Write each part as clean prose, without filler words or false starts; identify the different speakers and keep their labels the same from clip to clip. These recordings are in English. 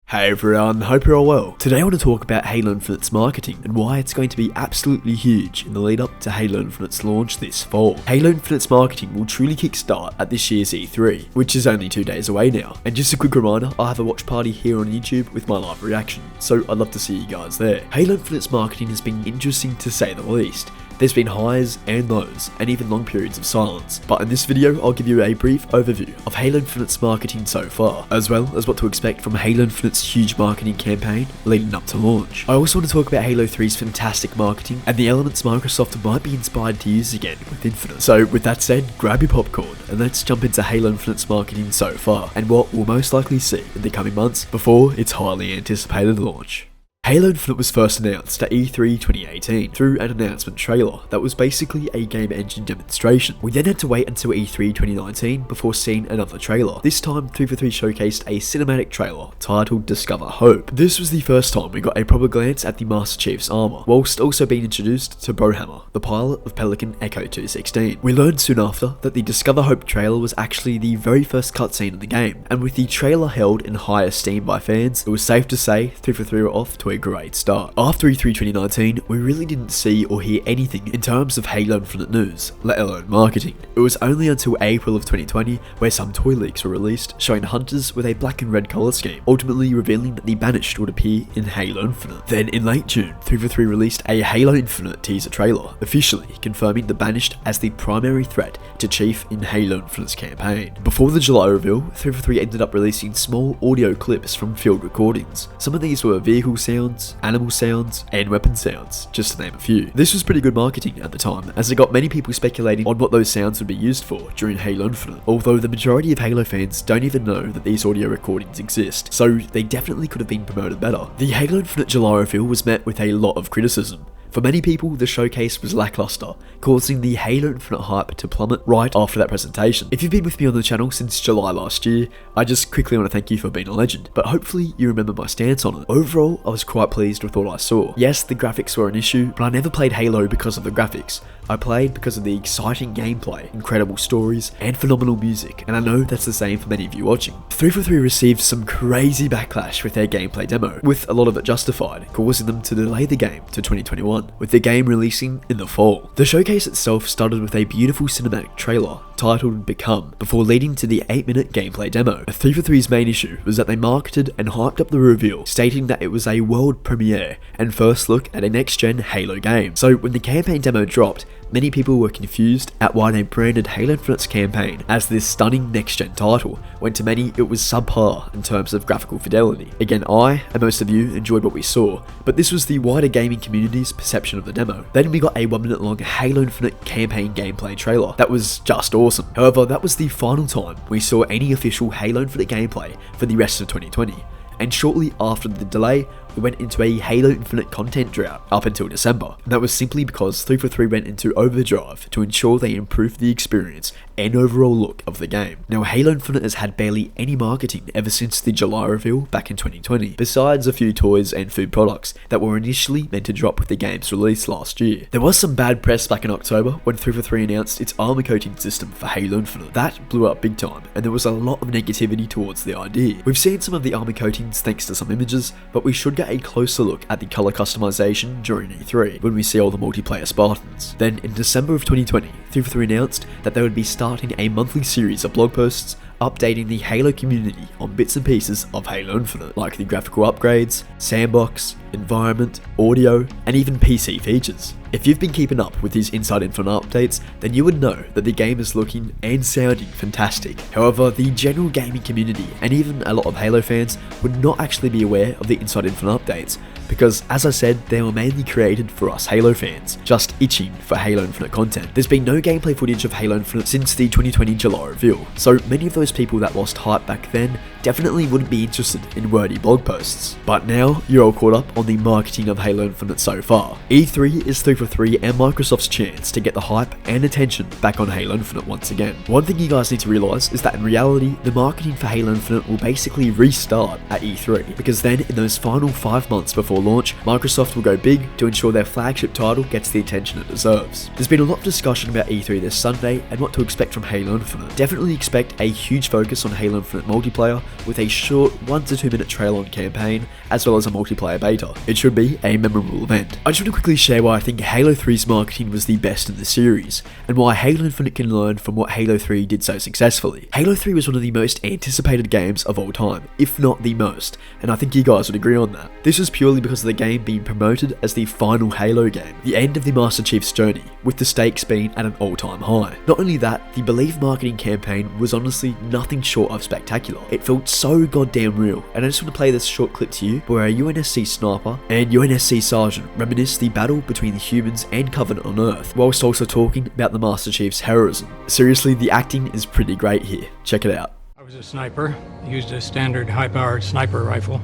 Speaker 1: Hey everyone, hope you're all well. Today I want to talk about Halo Infinite's marketing and why it's going to be absolutely huge in the lead up to Halo Infinite's launch this fall. Halo Infinite's marketing will truly kickstart at this year's E3, which is only 2 days away now. And just a quick reminder, I have a watch party here on YouTube with my live reaction, so I'd love to see you guys there. Halo Infinite's marketing has been interesting to say the least. There's been highs and lows, and even long periods of silence, but in this video I'll give you a brief overview of Halo Infinite's marketing so far, as well as what to expect from Halo Infinite's huge marketing campaign leading up to launch. I also want to talk about Halo 3's fantastic marketing, and the elements Microsoft might be inspired to use again with Infinite. So with that said, grab your popcorn, and let's jump into Halo Infinite's marketing so far, and what we'll most likely see in the coming months before its highly anticipated launch. Halo Infinite was first announced at E3 2018 through an announcement trailer that was basically a game engine demonstration. We then had to wait until E3 2019 before seeing another trailer. This time 343 showcased a cinematic trailer titled Discover Hope. This was the first time we got a proper glance at the Master Chief's armor, whilst also being introduced to Brohammer, the pilot of Pelican Echo 216. We learned soon after that the Discover Hope trailer was actually the very first cutscene in the game, and with the trailer held in high esteem by fans, it was safe to say 343 were off to a great start. After E3 2019, we really didn't see or hear anything in terms of Halo Infinite news, let alone marketing. It was only until April of 2020 where some toy leaks were released showing hunters with a black and red colour scheme, ultimately revealing that the Banished would appear in Halo Infinite. Then in late June, 343 released a Halo Infinite teaser trailer, officially confirming the Banished as the primary threat to Chief in Halo Infinite's campaign. Before the July reveal, 343 ended up releasing small audio clips from field recordings. Some of these were vehicle sounds, animal sounds, and weapon sounds, just to name a few. This was pretty good marketing at the time, as it got many people speculating on what those sounds would be used for during Halo Infinite, although the majority of Halo fans don't even know that these audio recordings exist, so they definitely could have been promoted better. The Halo Infinite July reveal was met with a lot of criticism. For many people, the showcase was lackluster, causing the Halo Infinite hype to plummet right after that presentation. If you've been with me on the channel since July last year, I just quickly want to thank you for being a legend, but hopefully you remember my stance on it. Overall, I was quite pleased with what I saw. Yes, the graphics were an issue, but I never played Halo because of the graphics. I played because of the exciting gameplay, incredible stories, and phenomenal music, and I know that's the same for many of you watching. 343 received some crazy backlash with their gameplay demo, with a lot of it justified, causing them to delay the game to 2021, with the game releasing in the fall. The showcase itself started with a beautiful cinematic trailer titled Become, before leading to the 8-minute gameplay demo. 343's main issue was that they marketed and hyped up the reveal, stating that it was a world premiere and first look at a next-gen Halo game. So when the campaign demo dropped, many people were confused at why they branded Halo Infinite's campaign as this stunning next-gen title, when to many it was subpar in terms of graphical fidelity. Again, I, and most of you, enjoyed what we saw, but this was the wider gaming community's perception of the demo. Then we got a 1-minute long Halo Infinite campaign gameplay trailer that was just awesome. However, that was the final time we saw any official Halo Infinite gameplay for the rest of 2020. And shortly after the delay, we went into a Halo Infinite content drought up until December, and that was simply because 343 went into overdrive to ensure they improved the experience and overall look of the game. Now, Halo Infinite has had barely any marketing ever since the July reveal back in 2020, besides a few toys and food products that were initially meant to drop with the game's release last year. There was some bad press back in October when 343 announced its armor coating system for Halo Infinite. That blew up big time, and there was a lot of negativity towards the idea. We've seen some of the armor coatings thanks to some images, but we should get a closer look at the color customization during E3 when we see all the multiplayer Spartans. Then in December of 2020, 343 announced that they would be starting a monthly series of blog posts updating the Halo community on bits and pieces of Halo Infinite, like the graphical upgrades, sandbox, environment, audio, and even PC features. If you've been keeping up with these Inside Infinite updates, then you would know that the game is looking and sounding fantastic. However, the general gaming community and even a lot of Halo fans would not actually be aware of the Inside Infinite updates, because as I said, they were mainly created for us Halo fans, just itching for Halo Infinite content. There's been no gameplay footage of Halo Infinite since the 2020 July reveal, so many of those people that lost hype back then definitely wouldn't be interested in wordy blog posts. But now, you're all caught up on the marketing of Halo Infinite so far. E3 is 343 and Microsoft's chance to get the hype and attention back on Halo Infinite once again. One thing you guys need to realise is that in reality, the marketing for Halo Infinite will basically restart at E3, because then in those final 5 months before launch, Microsoft will go big to ensure their flagship title gets the attention it deserves. There's been a lot of discussion about E3 this Sunday and what to expect from Halo Infinite. Definitely expect a huge focus on Halo Infinite multiplayer, with a short 1 to 2 minute trailer and campaign, as well as a multiplayer beta. It should be a memorable event. I just want to quickly share why I think Halo 3's marketing was the best in the series, and why Halo Infinite can learn from what Halo 3 did so successfully. Halo 3 was one of the most anticipated games of all time, if not the most, and I think you guys would agree on that. This was purely because of the game being promoted as the final Halo game, the end of the Master Chief's journey, with the stakes being at an all-time high. Not only that, the Believe marketing campaign was honestly nothing short of spectacular. It felt so goddamn real, and I just want to play this short clip to you where a UNSC sniper and UNSC sergeant reminisce the battle between the humans and Covenant on Earth, whilst also talking about the Master Chief's heroism. Seriously, the acting is pretty great here. Check it out.
Speaker 2: I was a sniper, used a standard high-powered sniper rifle.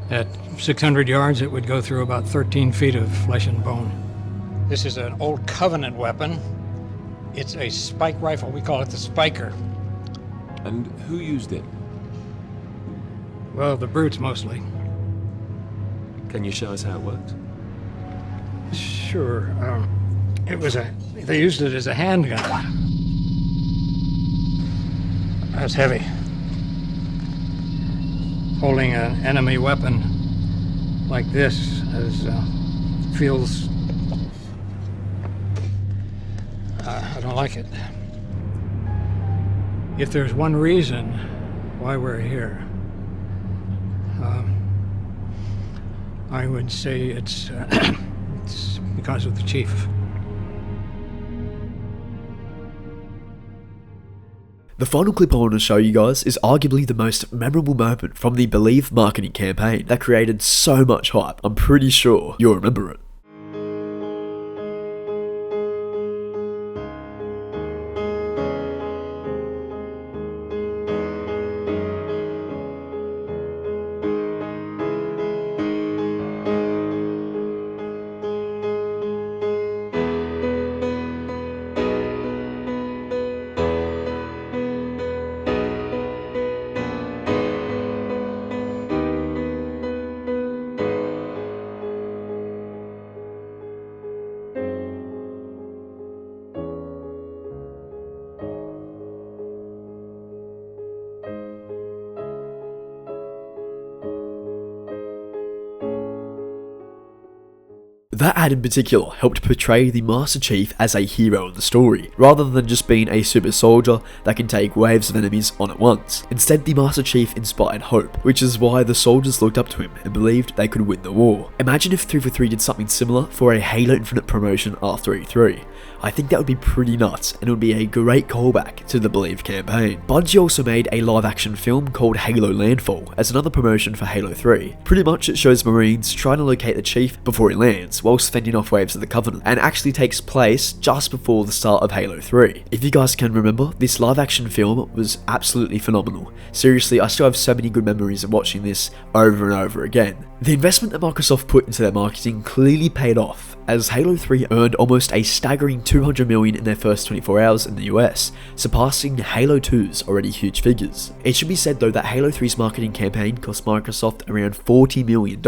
Speaker 2: At 600 yards, it would go through about 13 feet of flesh and bone. This is an old Covenant weapon. It's a spike rifle. We call it the Spiker.
Speaker 3: And who used it?
Speaker 2: Well, the brutes mostly.
Speaker 3: Can you show us how it worked?
Speaker 2: Sure. They used it as a handgun. That's heavy. Holding an enemy weapon like this feels... I don't like it. If there's one reason why we're here, I would say it's because of the Chief.
Speaker 1: The final clip I want to show you guys is arguably the most memorable moment from the Believe marketing campaign that created so much hype. I'm pretty sure you'll remember it. That ad in particular helped portray the Master Chief as a hero in the story, rather than just being a super soldier that can take waves of enemies on at once. Instead, the Master Chief inspired hope, which is why the soldiers looked up to him and believed they could win the war. Imagine if 343 did something similar for a Halo Infinite promotion after E3. I think that would be pretty nuts, and it would be a great callback to the Believe campaign. Bungie also made a live-action film called Halo Landfall as another promotion for Halo 3. Pretty much it shows Marines trying to locate the Chief before he lands, whilst fending off waves of the Covenant, and actually takes place just before the start of Halo 3. If you guys can remember, this live-action film was absolutely phenomenal. Seriously, I still have so many good memories of watching this over and over again. The investment that Microsoft put into their marketing clearly paid off, as Halo 3 earned almost a staggering $200 million in their first 24 hours in the US, surpassing Halo 2's already huge figures. It should be said though that Halo 3's marketing campaign cost Microsoft around $40 million,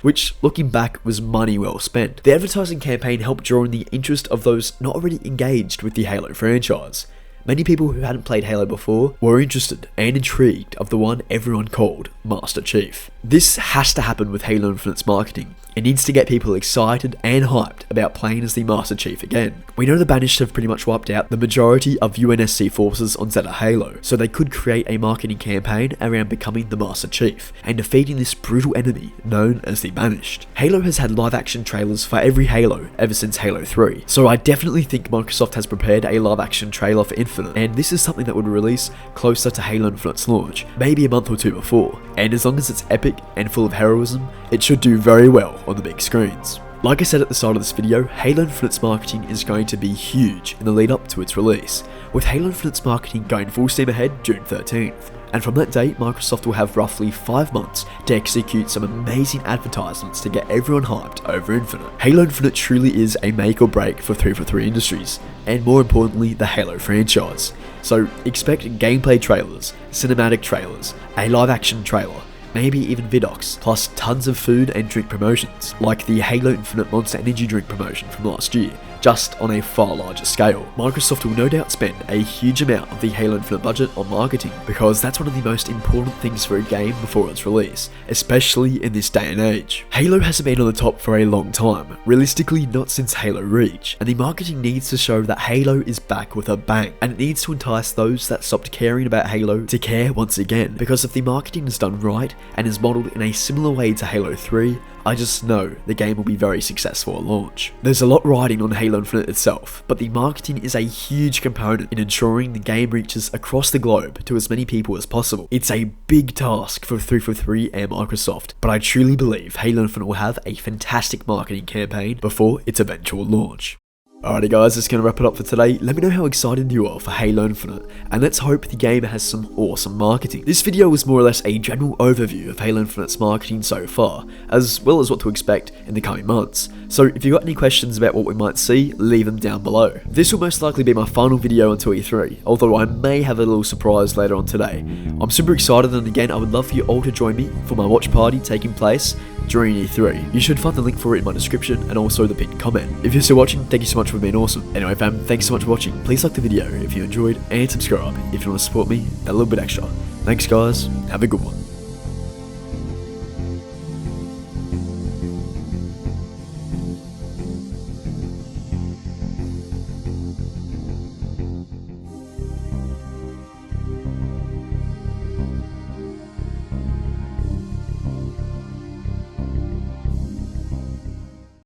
Speaker 1: which looking back was money well spent. The advertising campaign helped draw in the interest of those not already engaged with the Halo franchise. Many people who hadn't played Halo before were interested and intrigued of the one everyone called Master Chief. This has to happen with Halo Infinite's marketing. It needs to get people excited and hyped about playing as the Master Chief again. We know the Banished have pretty much wiped out the majority of UNSC forces on Zeta Halo, so they could create a marketing campaign around becoming the Master Chief and defeating this brutal enemy known as the Banished. Halo has had live action trailers for every Halo ever since Halo 3, so I definitely think Microsoft has prepared a live action trailer for Infinite, and this is something that would release closer to Halo Infinite's launch, maybe a month or two before, and as long as it's epic and full of heroism, it should do very well on the big screens. Like I said at the start of this video, Halo Infinite's marketing is going to be huge in the lead up to its release, with Halo Infinite's marketing going full steam ahead June 13th. And from that date, Microsoft will have roughly 5 months to execute some amazing advertisements to get everyone hyped over Infinite. Halo Infinite truly is a make or break for 343 Industries, and more importantly, the Halo franchise. So expect gameplay trailers, cinematic trailers, a live action trailer, maybe even vidocs, plus tons of food and drink promotions, like the Halo Infinite Monster Energy Drink promotion from last year, just on a far larger scale. Microsoft will no doubt spend a huge amount of the Halo Infinite budget on marketing, because that's one of the most important things for a game before its release, especially in this day and age. Halo hasn't been on the top for a long time, realistically not since Halo Reach, and the marketing needs to show that Halo is back with a bang, and it needs to entice those that stopped caring about Halo to care once again, because if the marketing is done right and is modeled in a similar way to Halo 3, I just know the game will be very successful at launch. There's a lot riding on Halo Infinite itself, but the marketing is a huge component in ensuring the game reaches across the globe to as many people as possible. It's a big task for 343 and Microsoft, but I truly believe Halo Infinite will have a fantastic marketing campaign before its eventual launch. Alrighty guys, that's going to wrap it up for today. Let me know how excited you are for Halo Infinite, and let's hope the game has some awesome marketing. This video was more or less a general overview of Halo Infinite's marketing so far, as well as what to expect in the coming months. So if you've got any questions about what we might see, leave them down below. This will most likely be my final video until E3, although I may have a little surprise later on today. I'm super excited, and again, I would love for you all to join me for my watch party taking place during E3. You should find the link for it in my description and also the pinned comment. If you're still watching, thank you so much for being awesome. Anyway fam, thanks so much for watching. Please like the video if you enjoyed, and subscribe if you want to support me a little bit extra. Thanks guys, have a good one.